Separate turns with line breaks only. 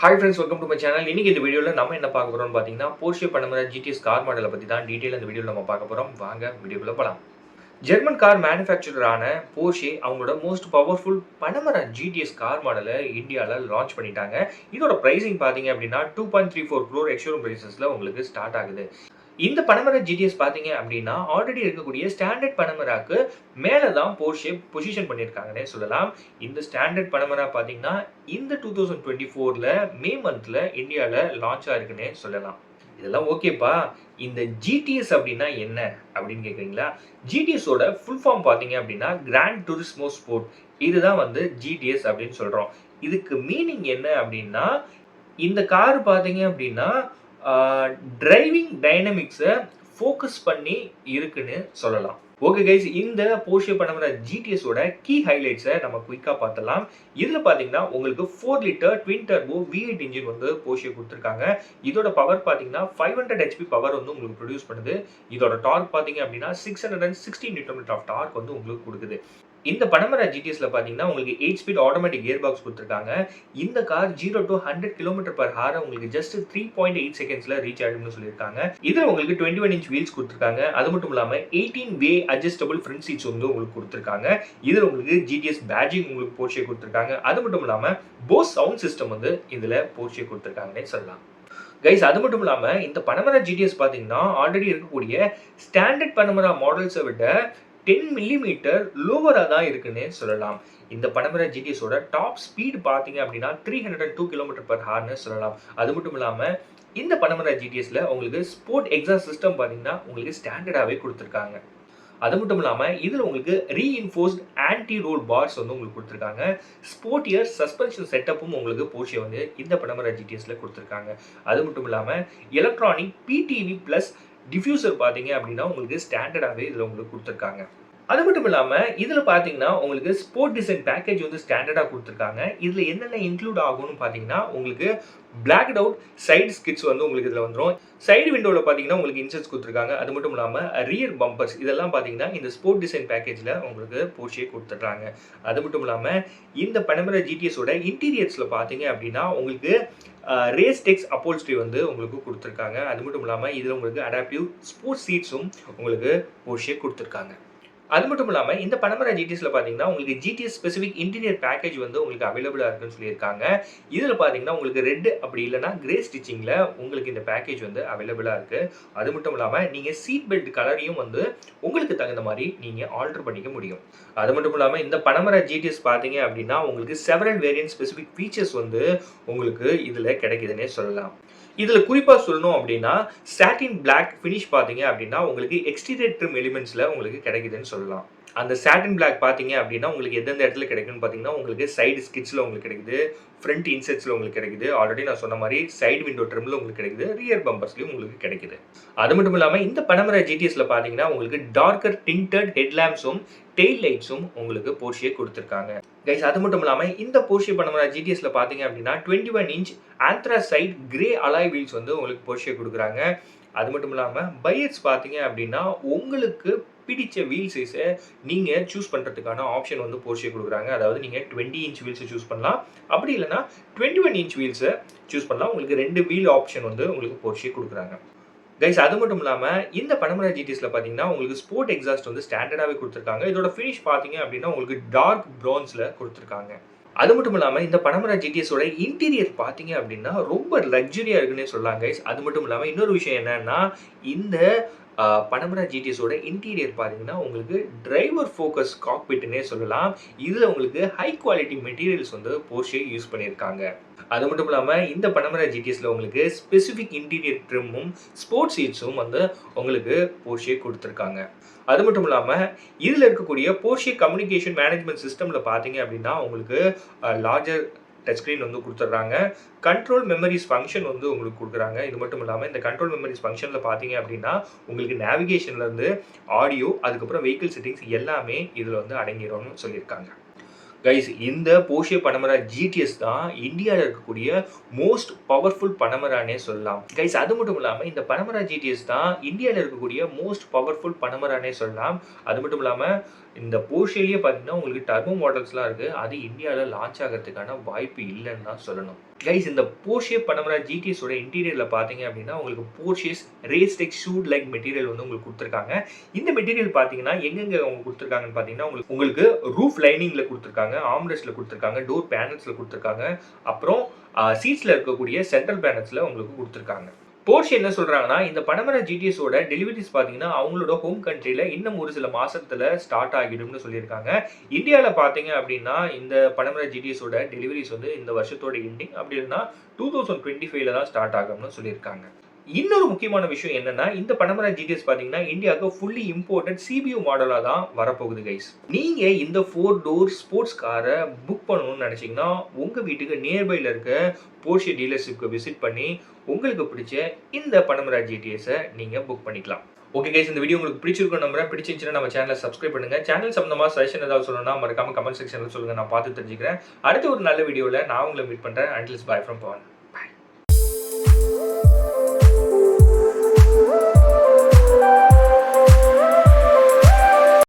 Hi friends, welcome to my channel. இன்னைக்கு இந்த வீடியோவில் நம்ம என்ன பார்க்க போகிறோம்னு பார்த்தீங்கன்னா, போர்ஷே பனமரா GTS கார் மாடலை பற்றி தான் டீட்டெயில் இந்த வீடியோவில் நம்ம பார்க்க போகிறோம். வாங்க வீடியோக்குள்ள போகலாம். ஜெர்மன் கார் மேனுஃபேக்சரரான போர்ஷே அவங்களோட மோஸ்ட் பவர்ஃபுல் பனமரா GTS கார் மாடலை இந்தியாவில் லான்ச் பண்ணிட்டாங்க. இதோட ப்ரைஸிங் பார்த்தீங்க அப்படின்னா 2.34 crore எக்ஸ்ஷோரூம் ப்ரைஸஸில் உங்களுக்கு ஸ்டார்ட் ஆகுது. இந்த பனமரா GTS பார்த்தீங்க அப்படின்னா ஆல்ரெடி இருக்கக்கூடிய ஸ்டாண்டர்ட் பனமராக்கு மேலே தான் போர்ஷே பொசிஷன் பண்ணியிருக்காங்கன்னே சொல்லலாம். இந்த ஸ்டாண்டர்ட் பனமரா பார்த்தீங்கன்னா இந்த 2024ல் மே மந்த்தில் இந்தியாவில் லான்ச் ஆயிருக்குன்னே சொல்லலாம். இதெல்லாம் ஓகேப்பா, இந்த GTS அப்படின்னா என்ன அப்படின்னு கேட்குறீங்களா? GTSோட ஃபுல் ஃபார்ம் பார்த்தீங்க அப்படின்னா கிராண்ட் டூரிஸ்மோ ஸ்போர்ட். இதுதான் GTS அப்படின்னு சொல்கிறோம். இதுக்கு மீனிங் என்ன அப்படின்னா, இந்த கார் பார்த்தீங்க அப்படின்னா டிரைவிங் டைனமிக்ஸை ஃபோக்கஸ் பண்ணி இருக்குன்னு சொல்லலாம். ஓகே கைஸ், இந்த போர்ஷே பனமரா GTSோட கீ ஹைலைட்ஸை நம்ம குயிக்காக பார்த்துடலாம். இதில் பார்த்தீங்கன்னா உங்களுக்கு 4 litre twin turbo V8 engine Porsche கொடுத்துருக்காங்க. இதோட பவர் பார்த்தீங்கன்னா 500 HP பவர் உங்களுக்கு ப்ரொடியூஸ் பண்ணுது. இதோட டார்க் பார்த்தீங்க அப்படின்னா 616 Nm ஆஃப் டார்க் உங்களுக்கு கொடுக்குது. இந்த பனமரா GTSல பார்த்தீங்கன்னா உங்களுக்கு 8 ஸ்பீட் ஆட்டோமேட்டிக் கியர் பாக்ஸ் கொடுத்துருக்காங்க. இந்த கார் 0 to 100 km/h உங்களுக்கு ஜஸ்ட் 3.8 செகண்ட்ஸ்ல ரீச் ஆகிடும்னு சொல்லியிருக்காங்க. இதில் உங்களுக்கு 21 inch வீல்ஸ் கொடுத்துருக்காங்க. அது மட்டும் இல்லாமல் 18 வே அட்ஜஸ்டபிள் ஃப்ரண்ட் சீட்ஸ் உங்களுக்கு கொடுத்துருக்காங்க. இதில் உங்களுக்கு GTS பேட்ஜிங் உங்களுக்கு போர்ஷே கொடுத்துருக்காங்க. அது மட்டும் இல்லாமல் போஸ் சவுண்ட் சிஸ்டம் இதில் போர்ஷே கொடுத்துருக்காங்கன்னே சொல்லலாம். கைஸ், அது மட்டும் இல்லாமல் இந்த பனமரா GTS பார்த்தீங்கன்னா ஆல்ரெடி இருக்கக்கூடிய ஸ்டாண்டர்ட் பனமரா மாடல்ஸை விட 10 mm லோவராக தான் இருக்குன்னே சொல்லலாம். இந்த பனமரா GTSோட டாப் ஸ்பீடு பார்த்தீங்க அப்படின்னா 302 km/h சொல்லலாம். அது மட்டும் இல்லாமல் இந்த பனமரா GTSல உங்களுக்கு ஸ்போர்ட் எக்ஸாஸ்ட் சிஸ்டம் பார்த்தீங்கன்னா உங்களுக்கு ஸ்டாண்டர்டாகவே கொடுத்துருக்காங்க. அது மட்டும் இல்லாமல் இதில் உங்களுக்கு ரீஇன்ஃபோர்ஸ்ட் ஆன்டி ரோல் பார்ஸ் உங்களுக்கு கொடுத்துருக்காங்க. ஸ்போர்ட்டியர் சஸ்பென்ஷன் செட்டப்பும் உங்களுக்கு போர்ஷே இந்த பனமரா GTSல கொடுத்துருக்காங்க. அது மட்டும் இல்லாமல் எலக்ட்ரானிக் PTV ப்ளஸ் டிஃப்யூசர் பார்த்தீங்க அப்படின்னா உங்களுக்கு ஸ்டாண்டர்டாகவே இதில் உங்களுக்கு கொடுத்துருக்காங்க. அது மட்டும் இல்லாமல் இதில் பார்த்தீங்கன்னா உங்களுக்கு ஸ்போர்ட் டிசைன் பேக்கேஜ் ஸ்டாண்டர்டாக கொடுத்துருக்காங்க. இதில் என்னென்ன இன்க்ளூட் ஆகும்னு பார்த்தீங்கன்னா உங்களுக்கு பிளாக்ட் அவுட் சைடு ஸ்கிட்ஸ் உங்களுக்கு இதில் வந்துடும். சைடு விண்டோவில் பார்த்தீங்கன்னா உங்களுக்கு இன்செட்ஸ் கொடுத்துருக்காங்க. அது மட்டும் இல்லாமல் ரியர் பம்பர்ஸ் இதெல்லாம் பார்த்தீங்கன்னா இந்த ஸ்போர்ட் டிசைன் பேக்கேஜில் உங்களுக்கு போர்ஷே கொடுத்துட்றாங்க. அது மட்டும் இல்லாமல் இந்த பனமரா GTSோட இன்டீரியர்ஸில் பார்த்தீங்க அப்படின்னா உங்களுக்கு ரேஸ் டெக்ஸ் அப்போல்ஸ்ட்ரி உங்களுக்கு கொடுத்துருக்காங்க. அது மட்டும் இல்லாமல் இதில் உங்களுக்கு அடாப்டிவ் ஸ்போர்ட்ஸ் சீட்ஸும் உங்களுக்கு போர்ஷே கொடுத்துருக்காங்க. அது மட்டும் இல்லாமல் இந்த பனமரா GTSல பார்த்தீங்கன்னா உங்களுக்கு GTS ஸ்பெசிஃபிக் இன்டீரியர் பேக்கேஜ் உங்களுக்கு அவைலபிளாக இருக்குன்னு சொல்லியிருக்காங்க. இதில் பார்த்தீங்கன்னா உங்களுக்கு ரெட் அப்படி இல்லைனா கிரே ஸ்டிச்சிங்கில் உங்களுக்கு இந்த பேக்கேஜ் அவைலபிளாக இருக்குது. அது மட்டும் இல்லாமல் நீங்கள் சீட் பெல்ட் கலரையும் உங்களுக்கு தகுந்த மாதிரி நீங்கள் ஆல்டர் பண்ணிக்க முடியும். அது மட்டும் இல்லாமல் இந்த பனமரா GTS பார்த்தீங்க அப்படின்னா உங்களுக்கு செவரல் வேரியன்ட் ஸ்பெசிஃபிக் ஃபீச்சர்ஸ் உங்களுக்கு இதில் கிடைக்குதுன்னே சொல்லலாம். இதில் குறிப்பாக சொல்லணும் அப்படின்னா சாட்டின் பிளாக் ஃபினிஷ் பார்த்தீங்க அப்படின்னா உங்களுக்கு எக்ஸ்டீரியர் ட்ரிம் எலிமெண்ட்ஸில் உங்களுக்கு கிடைக்குதுன்னு சொல்லலாம். அந்த சாட்டின் பிளாக் பார்த்தீங்க அப்படின்னா உங்களுக்கு எந்தெந்த இடத்துல கிடைக்குன்னு பார்த்தீங்கன்னா உங்களுக்கு சைடு ஸ்கிட்ஸில் உங்களுக்கு கிடைக்குது, ஃப்ரண்ட் இன்செட்ஸில் உங்களுக்கு கிடைக்குது, ஆல்ரெடி நான் சொன்ன மாதிரி சைடு விண்டோ ட்ரிமில் உங்களுக்கு கிடைக்குது, ரியர் பம்பர்ஸ்லையும் உங்களுக்கு கிடைக்குது. அது மட்டும் இல்லாமல் இந்த பனமரா GTSல பார்த்தீங்கன்னா உங்களுக்கு டார்க்கர் டிண்டட் ஹெட்லாம்ப்ஸும் டெயில் லைட்ஸும் உங்களுக்கு போர்ஷே கொடுத்துருக்காங்க. கைஸ், அது மட்டும் இல்லாமல் இந்த போர்ஷே பனமரா GTSல பார்த்தீங்க அப்படின்னா 21 inch anthracite grey alloy wheels உங்களுக்கு போர்ஷே கொடுக்குறாங்க. அது மட்டும் இல்லாமல் பையர்ஸ் பார்த்தீங்க அப்படின்னா உங்களுக்கு பிடிச்ச வீல் சைஸை நீங்கள் சூஸ் பண்ணுறதுக்கான ஆப்ஷன் போர்ஷே கொடுக்குறாங்க. அதாவது நீங்கள் 20 inch வீல்ஸை சூஸ் பண்ணலாம், அப்படி இல்லைனா 21 inch வீல்ஸை சூஸ் பண்ணலாம். உங்களுக்கு 2 வீல் ஆப்ஷன் உங்களுக்கு போர்ஷே கொடுக்குறாங்க. கைஸ், அது மட்டும் இல்லாமல் இந்த பனமரா GTSல பார்த்தீங்கன்னா உங்களுக்கு ஸ்போர்ட் எக்ஸாஸ்ட் ஸ்டாண்டர்டாகவே கொடுத்துருக்காங்க. இதோட ஃபினிஷ் பார்த்தீங்க அப்படின்னா உங்களுக்கு டார்க் ப்ரௌன்ஸில் கொடுத்துருக்காங்க. அது மட்டும் இல்லாமல் இந்த பனமரா GTSோட இன்டீரியர் பார்த்தீங்க அப்படின்னா ரொம்ப லக்ஸரியாக இருக்குன்னே சொல்லலாம் கைஸ். அது மட்டும் இல்லாமல் இன்னொரு விஷயம் என்னன்னா இந்த பனமரா GTSோட இன்டீரியர் பார்த்தீங்கன்னா உங்களுக்கு டிரைவர் ஃபோக்கஸ் காக்பிட்னே சொல்லலாம். இதில் உங்களுக்கு high quality materials Porsche use பண்ணியிருக்காங்க. அது மட்டும் இல்லாமல் இந்த பனமரா GTSல உங்களுக்கு ஸ்பெசிஃபிக் இன்டீரியர் ட்ரிம்மும் ஸ்போர்ட்ஸ் சீட்ஸும் உங்களுக்கு போர்ஷே கொடுத்துருக்காங்க. அது மட்டும் இல்லாமல் இதில் இருக்கக்கூடிய போர்ஷே கம்யூனிகேஷன் மேனேஜ்மெண்ட் சிஸ்டமில் பார்த்தீங்க அப்படின்னா உங்களுக்கு லார்ஜர் டச் ஸ்க்ரீன் கொடுத்துட்றாங்க. கண்ட்ரோல் மெமரிஸ் ஃபங்க்ஷன் உங்களுக்கு கொடுக்குறாங்க. இது மட்டும் இல்லாமல் இந்த கண்ட்ரோல் மெமரிஸ் ஃபங்க்ஷனில் பார்த்தீங்க அப்படின்னா உங்களுக்கு நேவிகேஷன்லேருந்து ஆடியோ அதுக்கப்புறம் வெஹிக்கிள் செட்டிங்ஸ் எல்லாமே இதில் அடங்கிடும்னு சொல்லியிருக்காங்க. கைஸ், இந்த போர்ஷே பனமரா GTS தான் இந்தியாவில் இருக்கக்கூடிய மோஸ்ட் பவர்ஃபுல் பனமரானே சொல்லலாம். கைஸ், அது மட்டும் இல்லாமல் இந்த பனமரா GTS தான் இந்தியாவில் இருக்கக்கூடிய மோஸ்ட் பவர்ஃபுல் பனமரானே சொல்லலாம். அது மட்டும் இல்லாமல் இந்த போர்ஷேலேயே பார்த்தீங்கன்னா உங்களுக்கு டர்போ மாடல்ஸ்லாம் இருக்குது. அது இந்தியாவில் லான்ச் ஆகிறதுக்கான வாய்ப்பு இல்லைன்னு தான் சொல்லணும். கைஸ் இந்த போர்ஷே பனமரா ஜிடிஎஸோட இன்டீரியரில் பார்த்தீங்க அப்படின்னா உங்களுக்கு Porsche's race tex suede like material வந்து உங்களுக்கு கொடுத்துருக்காங்க. இந்த மெட்டீரியல் பார்த்தீங்கன்னா எங்கெங்க அவங்க கொடுத்துருக்காங்கன்னு பார்த்தீங்கன்னா உங்களுக்கு ரூஃப் லைனிங்கில் கொடுத்துருக்காங்க, ஆம்ரெஸ்ட்டில் கொடுத்துருக்காங்க, டோர் பேனல்ஸில் கொடுத்துருக்காங்க, அப்புறம் சீட்ஸில் இருக்கக்கூடிய சென்ட்ரல் பேனல்ஸில் உங்களுக்கு கொடுத்துருக்காங்க. போர்ஷே என்ன சொல்றாங்கன்னா இந்த பனமரா ஜிடிஎஸோட டெலிவரிஸ் பார்த்தீங்கன்னா அவங்களோட ஹோம் கண்ட்ரியில் இன்னும் ஒரு சில மாசத்துல ஸ்டார்ட் ஆகிடும்னு சொல்லியிருக்காங்க. இந்தியாவில் பார்த்தீங்க அப்படின்னா இந்த பனமரா ஜிடிஎஸோட டெலிவரிஸ் வந்து இந்த வருஷத்தோட எண்டிங் அப்படி இல்லைன்னா 2025ல தான் ஸ்டார்ட் ஆகும்னு சொல்லியிருக்காங்க. இன்னொரு முக்கியமான விஷயம் என்னன்னா இந்த பனமரா ஜிடிஎஸ் பாத்தீங்கன்னா இந்தியாவுக்கு ஃபுல்லி இம்போர்ட்டட் சிபியூ மாடலா தான் வரப்போகுது கைஸ். நீங்க இந்த 4 டோர் ஸ்போர்ட்ஸ் காரை புக் பண்ணணும்னு நினைச்சீங்கன்னா உங்க வீட்டுக்கு நியர்பைல இருக்க போர்ஷே டீலர்ஷிப்க்கு விசிட் பண்ணி உங்களுக்கு பிடிச்ச இந்த பனமரா ஜிடிஎஸை நீங்க புக் பண்ணிக்கலாம். ஓகே கைஸ், இந்த வீடியோ உங்களுக்கு பிடிச்சிருக்கும் நம்புறேன். பிடிச்சிருந்துச்சுன்னா நம்ம சேனலை சப்ஸ்கிரைப் பண்ணுங்க. சேனல் சம்பந்தமா சஜஷன் ஏதாவது சொல்லணும்னா மறக்காம கமெண்ட் செக்ஷன்ல சொல்லுங்க, நான் பார்த்து தெரிஞ்சுக்கிறேன். அடுத்த ஒரு நல்ல வீடியோல நான் உங்களை மீட் பண்றேன். Until bye from Pawan.